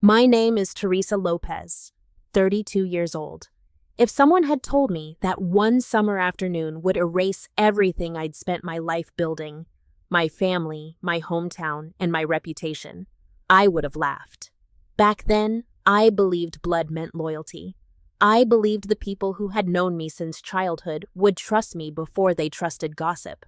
My name is Teresa Lopez, 32 years old. If someone had told me that one summer afternoon would erase everything I'd spent my life building, my family, my hometown, and my reputation, I would have laughed. Back then, I believed blood meant loyalty. I believed the people who had known me since childhood would trust me before they trusted gossip.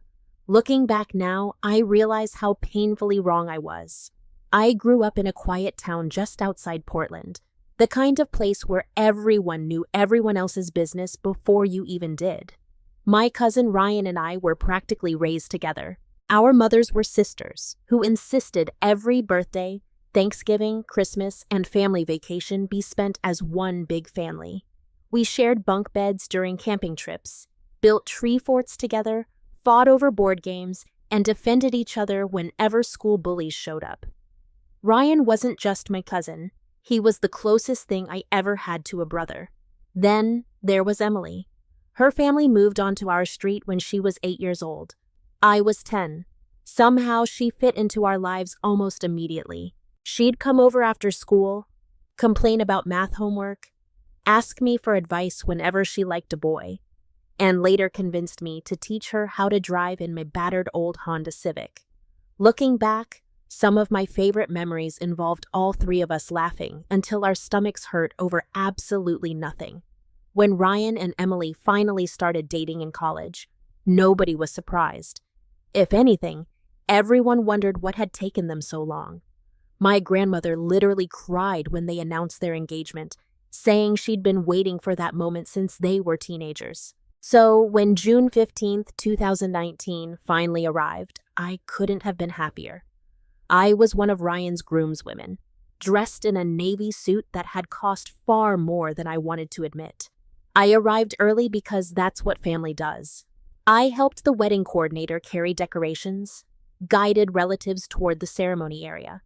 Looking back now, I realize how painfully wrong I was. I grew up in a quiet town just outside Portland, the kind of place where everyone knew everyone else's business before you even did. My cousin Ryan and I were practically raised together. Our mothers were sisters who insisted every birthday, Thanksgiving, Christmas, and family vacation be spent as one big family. We shared bunk beds during camping trips, built tree forts together, fought over board games, and defended each other whenever school bullies showed up. Ryan wasn't just my cousin. He was the closest thing I ever had to a brother. Then there was Emily. Her family moved onto our street when she was 8 years old. I was 10. Somehow she fit into our lives almost immediately. She'd come over after school, complain about math homework, ask me for advice whenever she liked a boy, and later convinced me to teach her how to drive in my battered old Honda Civic. Looking back, some of my favorite memories involved all three of us laughing until our stomachs hurt over absolutely nothing. When Ryan and Emily finally started dating in college, nobody was surprised. If anything, everyone wondered what had taken them so long. My grandmother literally cried when they announced their engagement, saying she'd been waiting for that moment since they were teenagers. So when June 15th, 2019 finally arrived, I couldn't have been happier. I was one of Ryan's groomswomen, dressed in a navy suit that had cost far more than I wanted to admit. I arrived early because that's what family does. I helped the wedding coordinator carry decorations, guided relatives toward the ceremony area,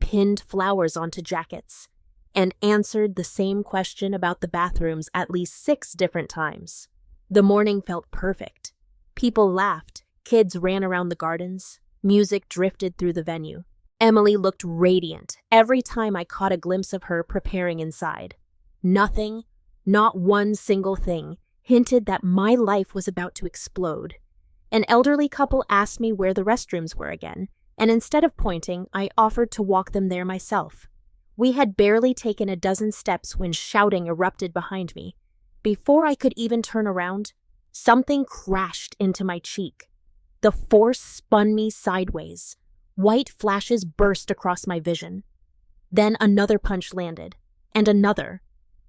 pinned flowers onto jackets, and answered the same question about the bathrooms at least 6 different times. The morning felt perfect. People laughed, kids ran around the gardens, music drifted through the venue. Emily looked radiant every time I caught a glimpse of her preparing inside. Nothing, not one single thing, hinted that my life was about to explode. An elderly couple asked me where the restrooms were again, and instead of pointing, I offered to walk them there myself. We had barely taken a dozen steps when shouting erupted behind me. Before I could even turn around, something crashed into my cheek. The force spun me sideways. White flashes burst across my vision. Then another punch landed, and another.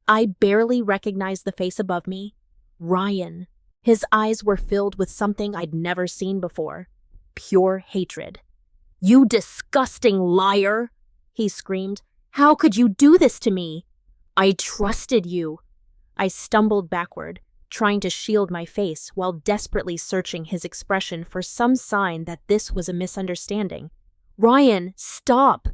I barely recognized the face above me. Ryan. His eyes were filled with something I'd never seen before. Pure hatred. "You disgusting liar!" he screamed. "How could you do this to me? I trusted you." I stumbled backward, trying to shield my face while desperately searching his expression for some sign that this was a misunderstanding. "Ryan, stop!"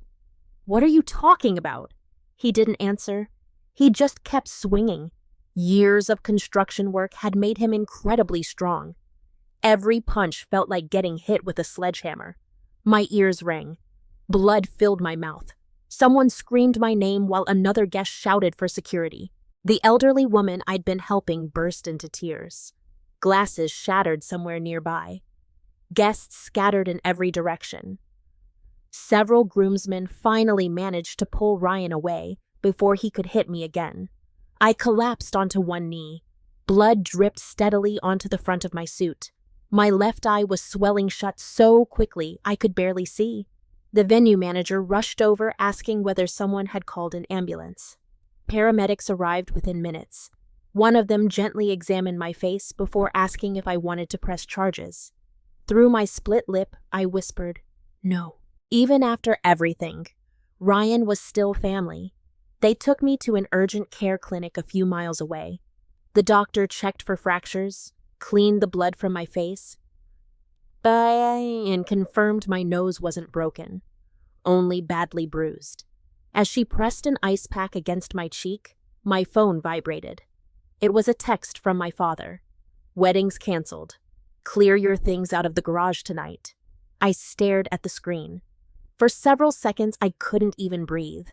"What are you talking about?" He didn't answer. He just kept swinging. Years of construction work had made him incredibly strong. Every punch felt like getting hit with a sledgehammer. My ears rang. Blood filled my mouth. Someone screamed my name while another guest shouted for security. The elderly woman I'd been helping burst into tears. Glasses shattered somewhere nearby. Guests scattered in every direction. Several groomsmen finally managed to pull Ryan away before he could hit me again. I collapsed onto one knee. Blood dripped steadily onto the front of my suit. My left eye was swelling shut so quickly I could barely see. The venue manager rushed over asking whether someone had called an ambulance. Paramedics arrived within minutes. One of them gently examined my face before asking if I wanted to press charges. Through my split lip, I whispered, "No." Even after everything, Ryan was still family. They took me to an urgent care clinic a few miles away. The doctor checked for fractures, cleaned the blood from my face, and confirmed my nose wasn't broken, only badly bruised. As she pressed an ice pack against my cheek, my phone vibrated. It was a text from my father. "Wedding's canceled. Clear your things out of the garage tonight." I stared at the screen. For several seconds, I couldn't even breathe.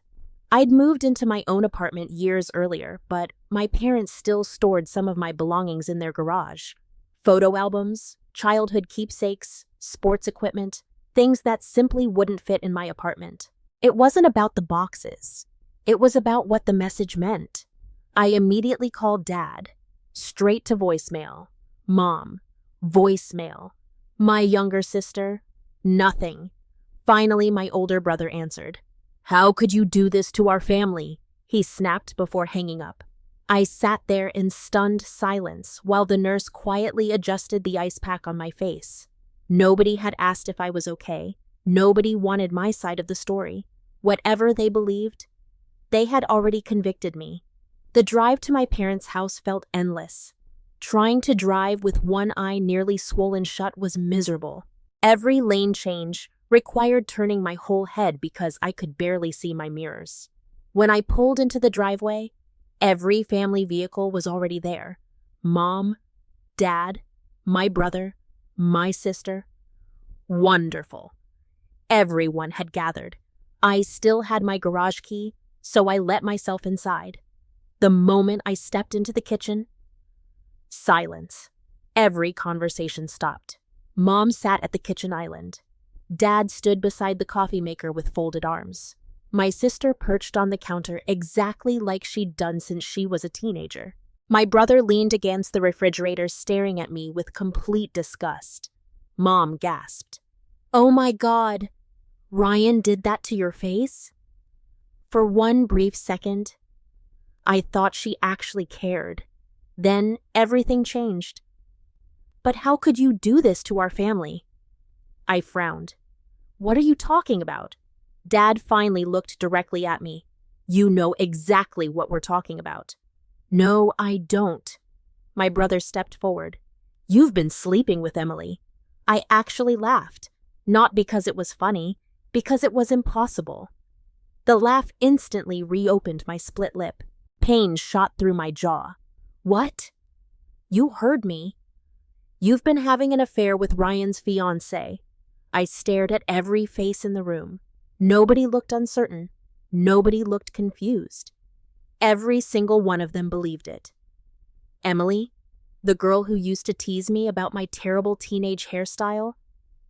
I'd moved into my own apartment years earlier, but my parents still stored some of my belongings in their garage. Photo albums, childhood keepsakes, sports equipment, things that simply wouldn't fit in my apartment. It wasn't about the boxes. It was about what the message meant. I immediately called Dad. Straight to voicemail. Mom. Voicemail. My younger sister. Nothing. Finally, my older brother answered. "How could you do this to our family?" he snapped before hanging up. I sat there in stunned silence while the nurse quietly adjusted the ice pack on my face. Nobody had asked if I was okay. Nobody wanted my side of the story. Whatever they believed, they had already convicted me. The drive to my parents' house felt endless. Trying to drive with one eye nearly swollen shut was miserable. Every lane change required turning my whole head because I could barely see my mirrors. When I pulled into the driveway, every family vehicle was already there. Mom, Dad, my brother, my sister. Wonderful. Everyone had gathered. I still had my garage key, so I let myself inside. The moment I stepped into the kitchen, silence. Every conversation stopped. Mom sat at the kitchen island. Dad stood beside the coffee maker with folded arms. My sister perched on the counter exactly like she'd done since she was a teenager. My brother leaned against the refrigerator staring at me with complete disgust. Mom gasped. "Oh my God, Ryan did that to your face?" For one brief second, I thought she actually cared. Then everything changed. "But how could you do this to our family?" I frowned. "What are you talking about?" Dad finally looked directly at me. "You know exactly what we're talking about." "No, I don't." My brother stepped forward. "You've been sleeping with Emily." I actually laughed, not because it was funny, because it was impossible. The laugh instantly reopened my split lip. Pain shot through my jaw. "What?" "You heard me. You've been having an affair with Ryan's fiancée." I stared at every face in the room. Nobody looked uncertain. Nobody looked confused. Every single one of them believed it. Emily, the girl who used to tease me about my terrible teenage hairstyle,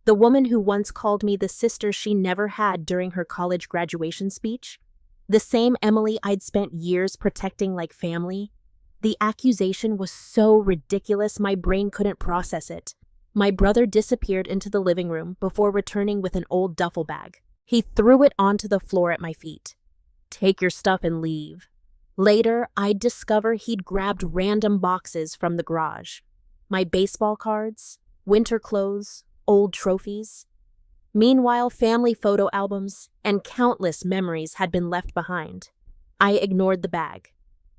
the woman who once called me the sister she never had during her college graduation speech, the same Emily I'd spent years protecting like family. The accusation was so ridiculous my brain couldn't process it. My brother disappeared into the living room before returning with an old duffel bag. He threw it onto the floor at my feet. "Take your stuff and leave." Later, I'd discover he'd grabbed random boxes from the garage. My baseball cards, winter clothes, old trophies. Meanwhile, family photo albums and countless memories had been left behind. I ignored the bag.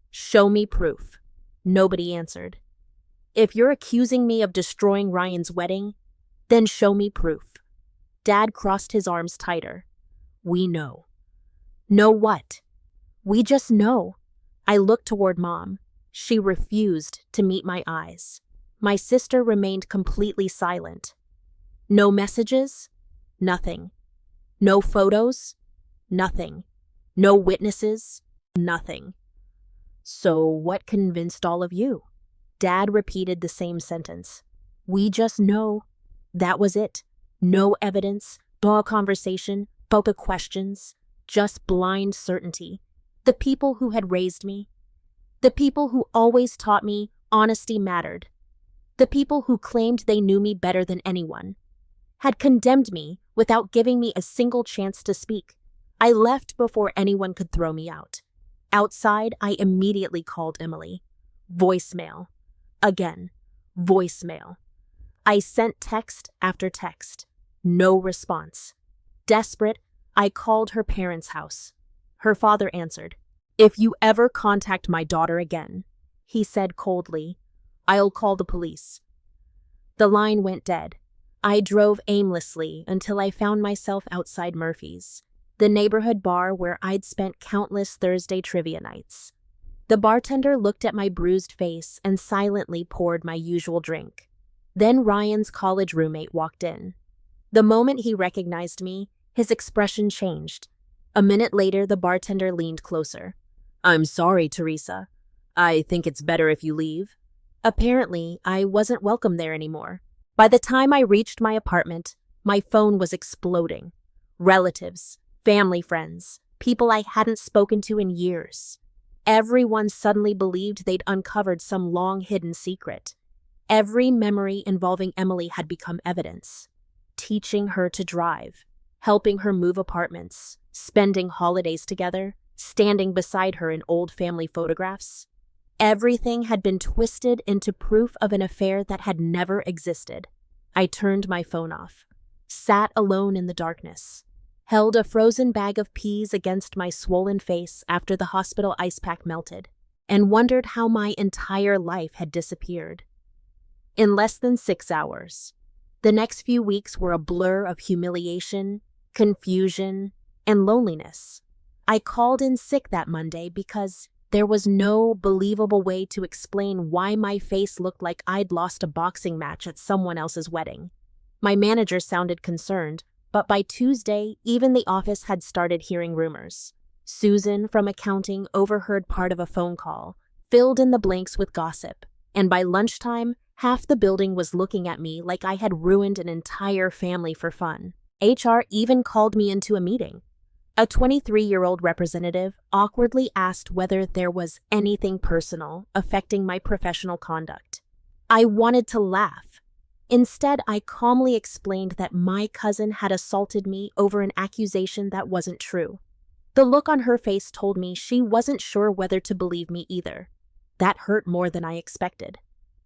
"Show me proof." Nobody answered. "If you're accusing me of destroying Ryan's wedding, then show me proof." Dad crossed his arms tighter. "We know." "Know what?" "We just know." I looked toward Mom. She refused to meet my eyes. My sister remained completely silent. No messages? Nothing. No photos? Nothing. No witnesses? Nothing. "So what convinced all of you?" Dad repeated the same sentence. "We just know." That was it. No evidence, no conversation, no questions, just blind certainty. The people who had raised me, the people who always taught me honesty mattered, the people who claimed they knew me better than anyone, had condemned me without giving me a single chance to speak. I left before anyone could throw me out. Outside, I immediately called Emily. Voicemail. Again, voicemail. I sent text after text. No response. Desperate, I called her parents' house. Her father answered. "If you ever contact my daughter again," he said coldly, "I'll call the police." The line went dead. I drove aimlessly until I found myself outside Murphy's, the neighborhood bar where I'd spent countless Thursday trivia nights. The bartender looked at my bruised face and silently poured my usual drink. Then Ryan's college roommate walked in. The moment he recognized me, his expression changed. A minute later, the bartender leaned closer. "I'm sorry, Teresa. I think it's better if you leave." Apparently, I wasn't welcome there anymore. By the time I reached my apartment, my phone was exploding. Relatives, family friends, people I hadn't spoken to in years. Everyone suddenly believed they'd uncovered some long-hidden secret. Every memory involving Emily had become evidence. Teaching her to drive, helping her move apartments, spending holidays together, standing beside her in old family photographs. Everything had been twisted into proof of an affair that had never existed. I turned my phone off, sat alone in the darkness, held a frozen bag of peas against my swollen face after the hospital ice pack melted, and wondered how my entire life had disappeared. In less than 6 hours, the next few weeks were a blur of humiliation, confusion, and loneliness. I called in sick that Monday because there was no believable way to explain why my face looked like I'd lost a boxing match at someone else's wedding. My manager sounded concerned, but by Tuesday, even the office had started hearing rumors. Susan from accounting overheard part of a phone call, filled in the blanks with gossip, and by lunchtime, half the building was looking at me like I had ruined an entire family for fun. HR even called me into a meeting. A 23-year-old representative awkwardly asked whether there was anything personal affecting my professional conduct. I wanted to laugh. Instead, I calmly explained that my cousin had assaulted me over an accusation that wasn't true. The look on her face told me she wasn't sure whether to believe me either. That hurt more than I expected.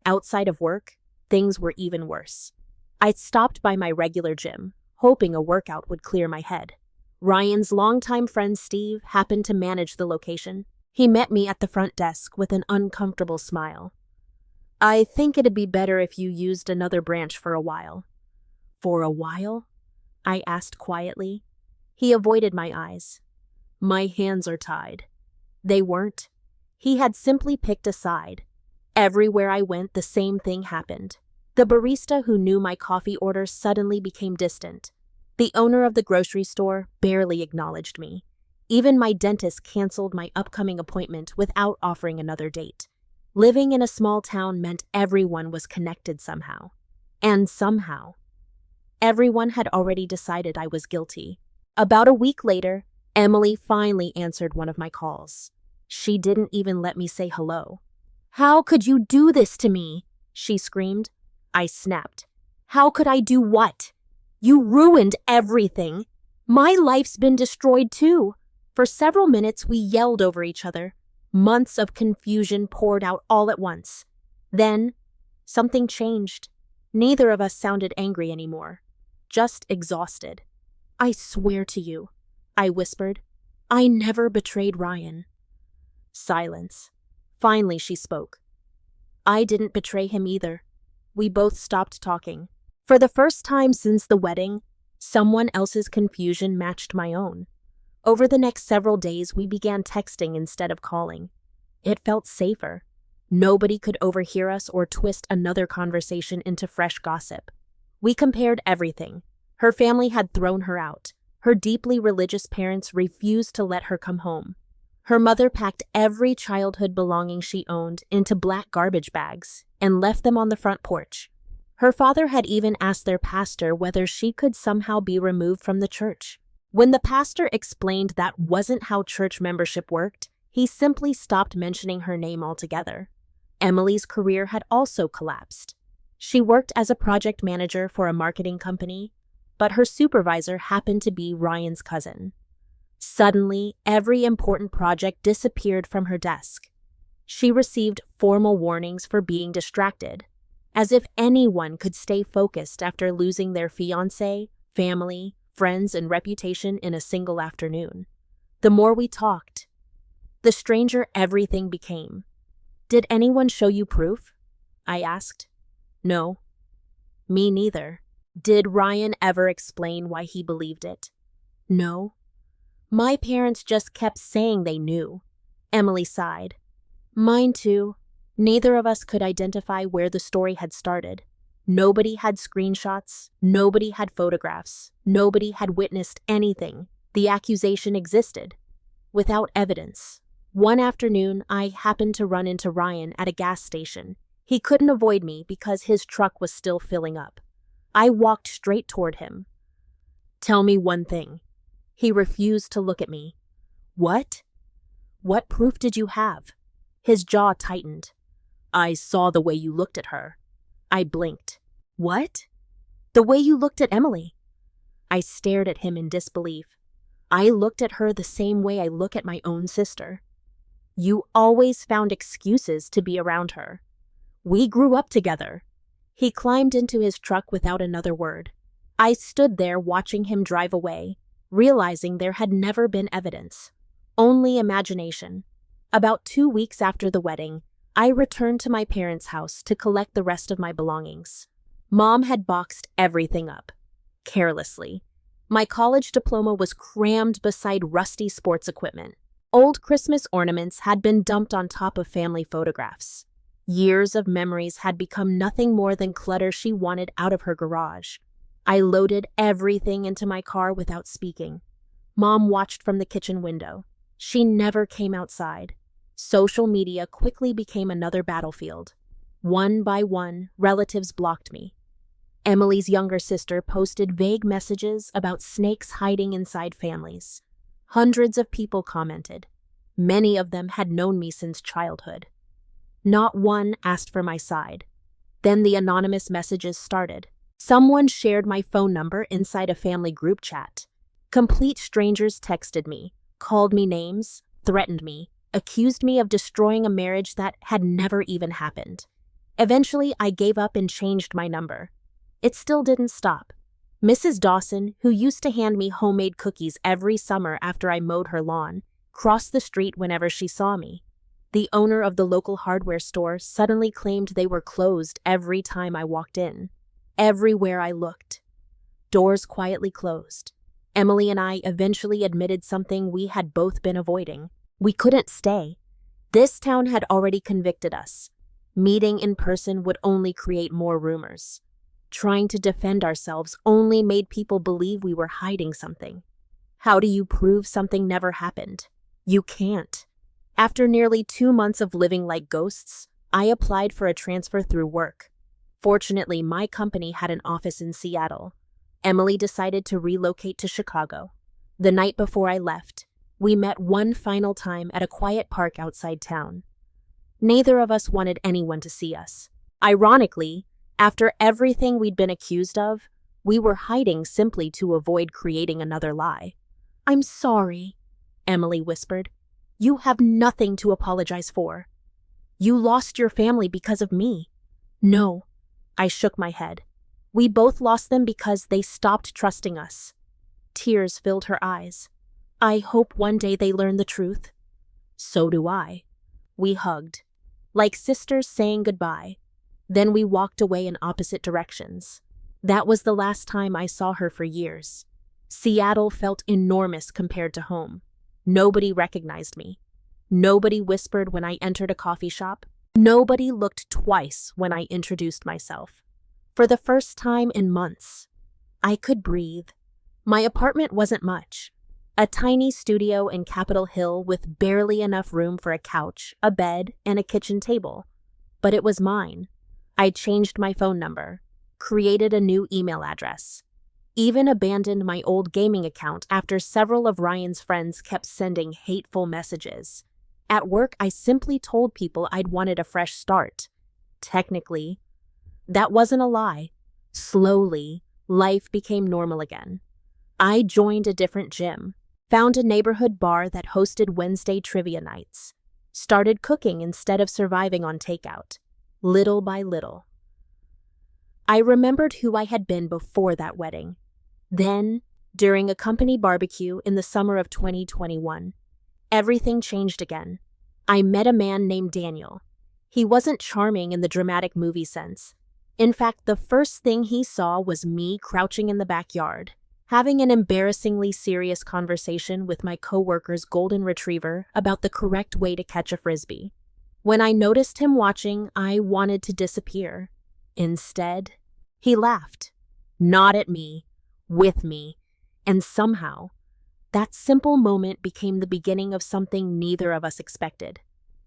Outside of work, things were even worse. I stopped by my regular gym, hoping a workout would clear my head. Ryan's longtime friend Steve happened to manage the location. He met me at the front desk with an uncomfortable smile. "I think it'd be better if you used another branch for a while." "For a while?" I asked quietly. He avoided my eyes. "My hands are tied." They weren't. He had simply picked a side. Everywhere I went, the same thing happened. The barista who knew my coffee orders suddenly became distant. The owner of the grocery store barely acknowledged me. Even my dentist canceled my upcoming appointment without offering another date. Living in a small town meant everyone was connected somehow. And somehow, everyone had already decided I was guilty. About a week later, Emily finally answered one of my calls. She didn't even let me say hello. "How could you do this to me?" she screamed. I snapped. "How could I do what? You ruined everything. My life's been destroyed too." For several minutes, we yelled over each other. Months of confusion poured out all at once. Then, something changed. Neither of us sounded angry anymore, just exhausted. "I swear to you," I whispered, "I never betrayed Ryan." Silence. Finally, she spoke. "I didn't betray him either." We both stopped talking. For the first time since the wedding, someone else's confusion matched my own. Over the next several days, we began texting instead of calling. It felt safer. Nobody could overhear us or twist another conversation into fresh gossip. We compared everything. Her family had thrown her out. Her deeply religious parents refused to let her come home. Her mother packed every childhood belonging she owned into black garbage bags and left them on the front porch. Her father had even asked their pastor whether she could somehow be removed from the church. When the pastor explained that wasn't how church membership worked, he simply stopped mentioning her name altogether. Emily's career had also collapsed. She worked as a project manager for a marketing company, but her supervisor happened to be Ryan's cousin. Suddenly, every important project disappeared from her desk. She received formal warnings for being distracted, as if anyone could stay focused after losing their fiancé, family, friends, and reputation in a single afternoon. The more we talked, the stranger everything became. "Did anyone show you proof?" I asked. "No." "Me neither." "Did Ryan ever explain why he believed it?" "No." "My parents just kept saying they knew." Emily sighed. "Mine too. Neither of us could identify where the story had started. Nobody had screenshots, nobody had photographs, nobody had witnessed anything. The accusation existed, without evidence. One afternoon, I happened to run into Ryan at a gas station. He couldn't avoid me because his truck was still filling up. I walked straight toward him. "Tell me one thing." He refused to look at me. "What? What proof did you have?" His jaw tightened. "I saw the way you looked at her." I blinked. "What?" "The way you looked at Emily." I stared at him in disbelief. "I looked at her the same way I look at my own sister." "You always found excuses to be around her. We grew up together." He climbed into his truck without another word. I stood there watching him drive away, realizing there had never been evidence, only imagination. About 2 weeks after the wedding, I returned to my parents' house to collect the rest of my belongings. Mom had boxed everything up, carelessly. My college diploma was crammed beside rusty sports equipment. Old Christmas ornaments had been dumped on top of family photographs. Years of memories had become nothing more than clutter she wanted out of her garage. I loaded everything into my car without speaking. Mom watched from the kitchen window. She never came outside. Social media quickly became another battlefield. One by one, relatives blocked me. Emily's younger sister posted vague messages about snakes hiding inside families. Hundreds of people commented. Many of them had known me since childhood. Not one asked for my side. Then the anonymous messages started. Someone shared my phone number inside a family group chat. Complete strangers texted me, called me names, threatened me, accused me of destroying a marriage that had never even happened. Eventually, I gave up and changed my number. It still didn't stop. Mrs. Dawson, who used to hand me homemade cookies every summer after I mowed her lawn, crossed the street whenever she saw me. The owner of the local hardware store suddenly claimed they were closed every time I walked in. Everywhere I looked. Doors quietly closed. Emily and I eventually admitted something we had both been avoiding. We couldn't stay. This town had already convicted us. Meeting in person would only create more rumors. Trying to defend ourselves only made people believe we were hiding something. How do you prove something never happened? You can't. After nearly 2 months of living like ghosts, I applied for a transfer through work. Fortunately, my company had an office in Seattle. Emily decided to relocate to Chicago. The night before I left, we met one final time at a quiet park outside town. Neither of us wanted anyone to see us. Ironically, after everything we'd been accused of, we were hiding simply to avoid creating another lie. "I'm sorry," Emily whispered. "You have nothing to apologize for. You lost your family because of me." "No," I shook my head. "We both lost them because they stopped trusting us." Tears filled her eyes. "I hope one day they learn the truth." "So do I." We hugged, like sisters saying goodbye. Then we walked away in opposite directions. That was the last time I saw her for years. Seattle felt enormous compared to home. Nobody recognized me. Nobody whispered when I entered a coffee shop. Nobody looked twice when I introduced myself. For the first time in months, I could breathe. My apartment wasn't much. A tiny studio in Capitol Hill with barely enough room for a couch, a bed, and a kitchen table. But it was mine. I changed my phone number, created a new email address, even abandoned my old gaming account after several of Ryan's friends kept sending hateful messages. At work, I simply told people I'd wanted a fresh start. Technically, that wasn't a lie. Slowly, life became normal again. I joined a different gym, found a neighborhood bar that hosted Wednesday trivia nights, started cooking instead of surviving on takeout, little by little. I remembered who I had been before that wedding. Then, during a company barbecue in the summer of 2021, everything changed again. I met a man named Daniel. He wasn't charming in the dramatic movie sense. In fact, the first thing he saw was me crouching in the backyard, having an embarrassingly serious conversation with my coworker's golden retriever about the correct way to catch a frisbee. When I noticed him watching, I wanted to disappear. Instead, he laughed. Not at me, with me, and somehow, That simple moment became the beginning of something neither of us expected.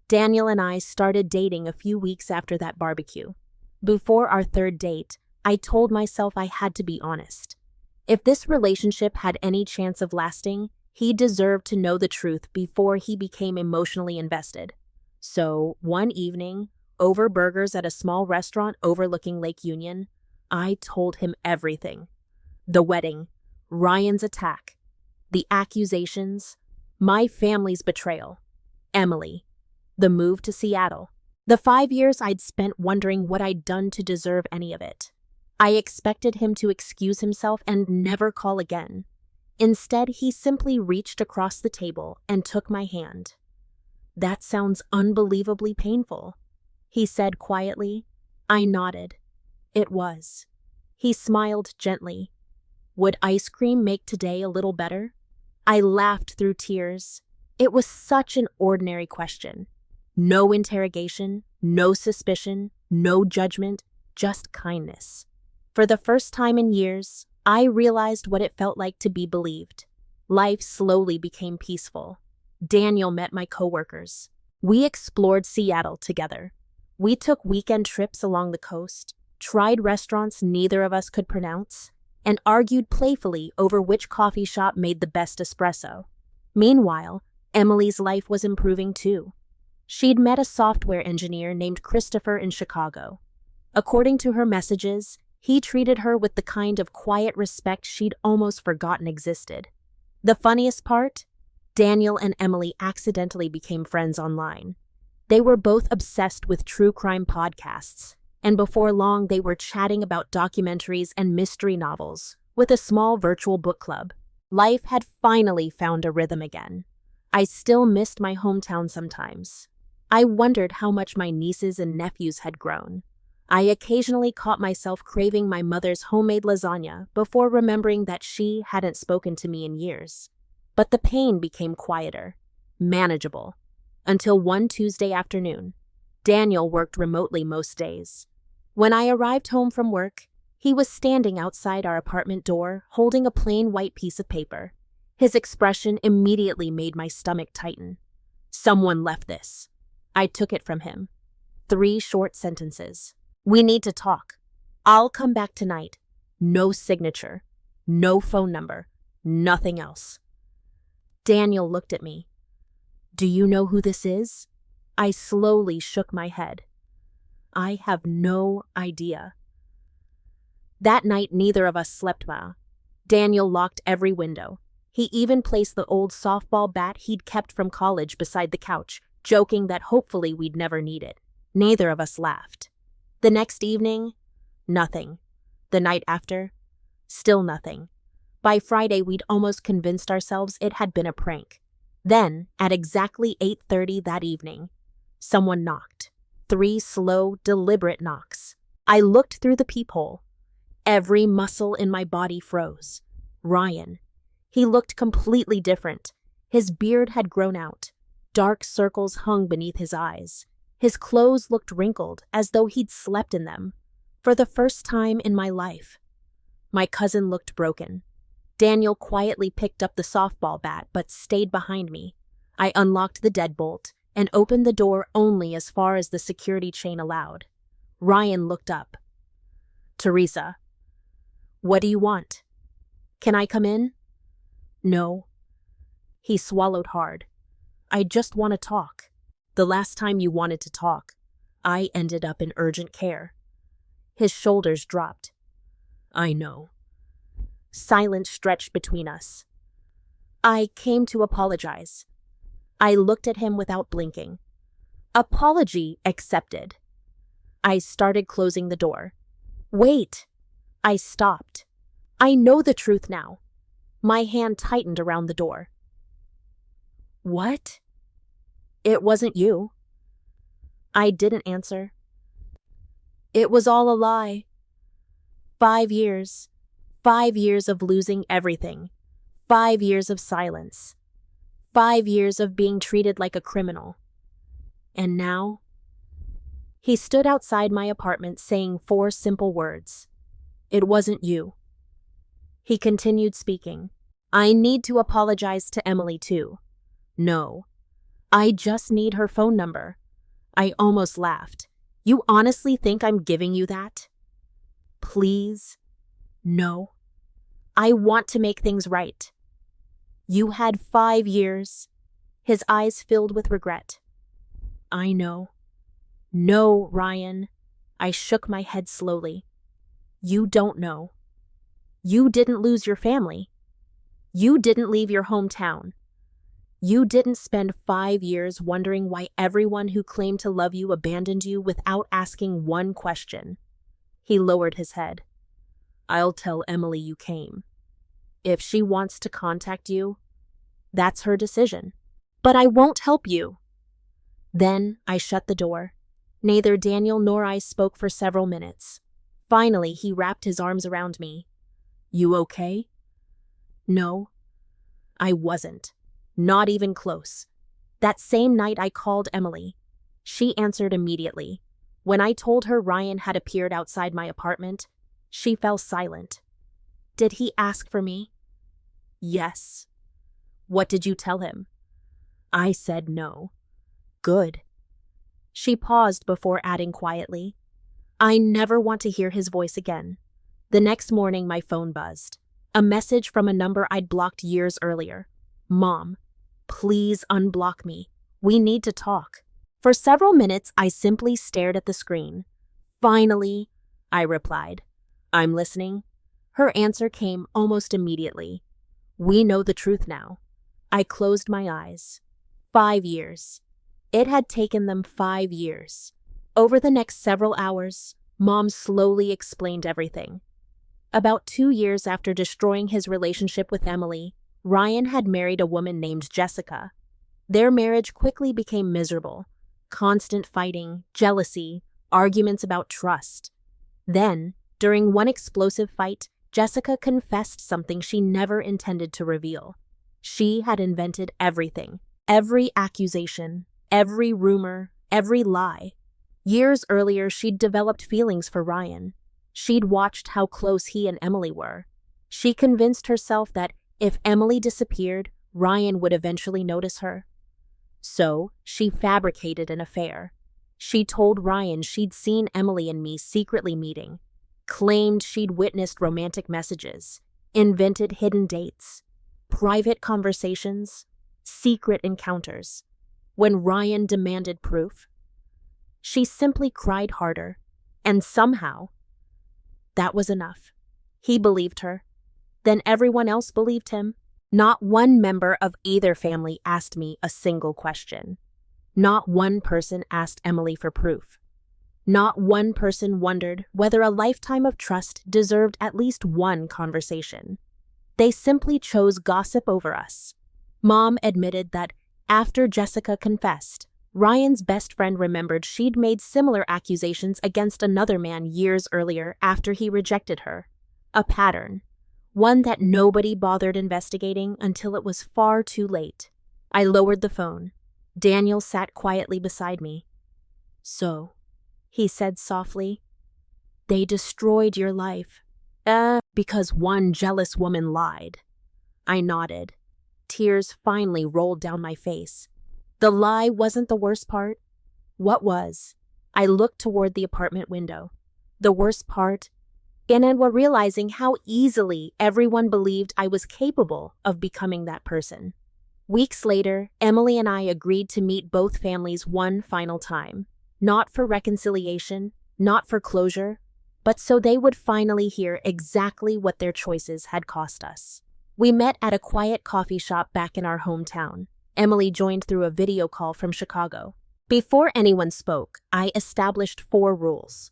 Daniel and I started dating a few weeks after that barbecue. Before our third date, I told myself I had to be honest. If this relationship had any chance of lasting, he deserved to know the truth before he became emotionally invested. So, one evening, over burgers at a small restaurant overlooking Lake Union, I told him everything. The wedding, Ryan's attack, the accusations, my family's betrayal, Emily, the move to Seattle, the 5 years I'd spent wondering what I'd done to deserve any of it. I expected him to excuse himself and never call again. Instead, he simply reached across the table and took my hand. "That sounds unbelievably painful," he said quietly. I nodded. It was. He smiled gently. "Would ice cream make today a little better?" I laughed through tears. It was such an ordinary question. No interrogation, no suspicion, no judgment, just kindness. For the first time in years, I realized what it felt like to be believed. Life slowly became peaceful. Daniel met my coworkers. We explored Seattle together. We took weekend trips along the coast, tried restaurants neither of us could pronounce, and argued playfully over which coffee shop made the best espresso. Meanwhile, Emily's life was improving too. She'd met a software engineer named Christopher in Chicago. According to her messages, he treated her with the kind of quiet respect she'd almost forgotten existed. The funniest part? Daniel and Emily accidentally became friends online. They were both obsessed with true crime podcasts, and before long they were chatting about documentaries and mystery novels with a small virtual book club. Life had finally found a rhythm again. I still missed my hometown sometimes. I wondered how much my nieces and nephews had grown. I occasionally caught myself craving my mother's homemade lasagna before remembering that she hadn't spoken to me in years. But the pain became quieter, manageable, until one Tuesday afternoon. Daniel worked remotely most days. When I arrived home from work, he was standing outside our apartment door holding a plain white piece of paper. His expression immediately made my stomach tighten. "Someone left this." I took it from him. 3 short sentences. "We need to talk. I'll come back tonight." No signature, no phone number, nothing else. Daniel looked at me. "Do you know who this is?" I slowly shook my head. "I have no idea." That night, neither of us slept well. Daniel locked every window. He even placed the old softball bat he'd kept from college beside the couch, joking that hopefully we'd never need it. Neither of us laughed. The next evening, nothing. The night after, still nothing. By Friday, we'd almost convinced ourselves it had been a prank. Then, at exactly 8:30 that evening, someone knocked. 3 slow, deliberate knocks. I looked through the peephole. Every muscle in my body froze. Ryan. He looked completely different. His beard had grown out. Dark circles hung beneath his eyes. His clothes looked wrinkled, as though he'd slept in them. For the first time in my life. My cousin looked broken. Daniel quietly picked up the softball bat, but stayed behind me. I unlocked the deadbolt and opened the door only as far as the security chain allowed. Ryan looked up. "Teresa, what do you want? Can I come in?" "No." He swallowed hard. "I just want to talk. The last time you wanted to talk, I ended up in urgent care." His shoulders dropped. "I know." Silence stretched between us. "I came to apologize." I looked at him without blinking. "Apology accepted." I started closing the door. "Wait." I stopped. "I know the truth now." My hand tightened around the door. "What?" "It wasn't you." I didn't answer. "It was all a lie. 5 years. 5 years of losing everything. 5 years of silence. 5 years of being treated like a criminal. And now?" He stood outside my apartment saying 4 simple words. "It wasn't you." He continued speaking. I need to apologize to Emily too. No, I just need her phone number. I almost laughed. You honestly think I'm giving you that? Please? No. I want to make things right. You had 5 years. His eyes filled with regret. I know. No, Ryan. I shook my head slowly. You don't know. You didn't lose your family. You didn't leave your hometown. You didn't spend 5 years wondering why everyone who claimed to love you abandoned you without asking one question. He lowered his head. I'll tell Emily you came. If she wants to contact you, that's her decision. But I won't help you. Then I shut the door. Neither Daniel nor I spoke for several minutes. Finally, he wrapped his arms around me. You okay? No, I wasn't. Not even close. That same night I called Emily. She answered immediately. When I told her Ryan had appeared outside my apartment, she fell silent. Did he ask for me? Yes. What did you tell him? I said no. Good. She paused before adding quietly, I never want to hear his voice again. The next morning my phone buzzed. A message from a number I'd blocked years earlier. Mom, please unblock me. We need to talk. For several minutes I simply stared at the screen. Finally, I replied. I'm listening. Her answer came almost immediately. We know the truth now. I closed my eyes. 5 years. It had taken them 5 years. Over the next several hours, Mom slowly explained everything. About 2 years after destroying his relationship with Emily, Ryan had married a woman named Jessica. Their marriage quickly became miserable. Constant fighting, jealousy, arguments about trust. Then, during one explosive fight, Jessica confessed something she never intended to reveal. She had invented everything. Every accusation, every rumor, every lie. Years earlier, she'd developed feelings for Ryan. She'd watched how close he and Emily were. She convinced herself that if Emily disappeared, Ryan would eventually notice her. So, she fabricated an affair. She told Ryan she'd seen Emily and me secretly meeting, claimed she'd witnessed romantic messages, invented hidden dates, private conversations, secret encounters. When Ryan demanded proof, she simply cried harder, and somehow, that was enough. He believed her. Then everyone else believed him. Not one member of either family asked me a single question. Not one person asked Emily for proof. Not one person wondered whether a lifetime of trust deserved at least one conversation. They simply chose gossip over us. Mom admitted that after Jessica confessed, Ryan's best friend remembered she'd made similar accusations against another man years earlier after he rejected her. A pattern. One that nobody bothered investigating until it was far too late. I lowered the phone. Daniel sat quietly beside me. So, he said softly, they destroyed your life. Because one jealous woman lied. I nodded. Tears finally rolled down my face. The lie wasn't the worst part. What was? I looked toward the apartment window. The worst part, and were realizing how easily everyone believed I was capable of becoming that person. Weeks later, Emily and I agreed to meet both families one final time. Not for reconciliation, not for closure, but so they would finally hear exactly what their choices had cost us. We met at a quiet coffee shop back in our hometown. Emily joined through a video call from Chicago. Before anyone spoke, I established 4 rules.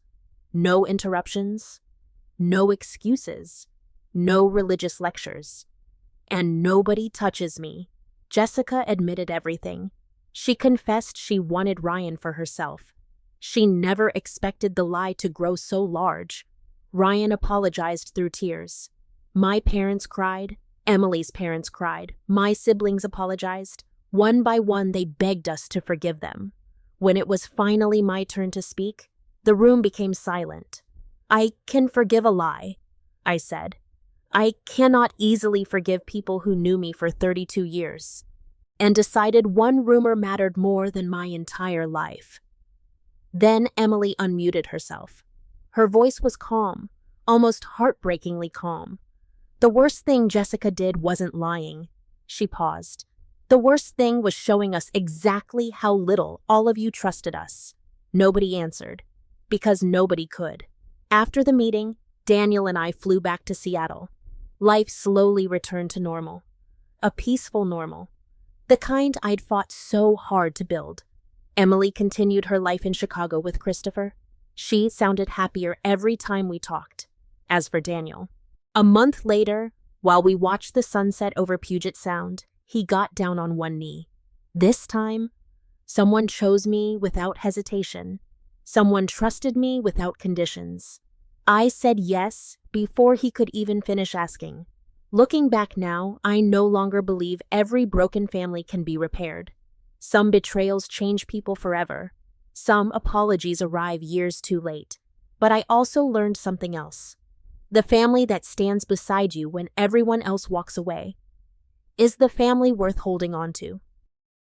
No interruptions, no excuses, no religious lectures, and nobody touches me. Jessica admitted everything. She confessed she wanted Ryan for herself. She never expected the lie to grow so large. Ryan apologized through tears. My parents cried. Emily's parents cried. My siblings apologized. One by one, they begged us to forgive them. When it was finally my turn to speak, the room became silent. I can forgive a lie, I said. I cannot easily forgive people who knew me for 32 years and decided one rumor mattered more than my entire life. Then Emily unmuted herself. Her voice was calm, almost heartbreakingly calm. The worst thing Jessica did wasn't lying. She paused. The worst thing was showing us exactly how little all of you trusted us. Nobody answered, because nobody could. After the meeting, Daniel and I flew back to Seattle. Life slowly returned to normal. A peaceful normal. The kind I'd fought so hard to build. Emily continued her life in Chicago with Christopher. She sounded happier every time we talked. As for Daniel, a month later, while we watched the sunset over Puget Sound, he got down on one knee. This time, someone chose me without hesitation. Someone trusted me without conditions. I said yes before he could even finish asking. Looking back now, I no longer believe every broken family can be repaired. Some betrayals change people forever. Some apologies arrive years too late. But I also learned something else. The family that stands beside you when everyone else walks away is the family worth holding on to.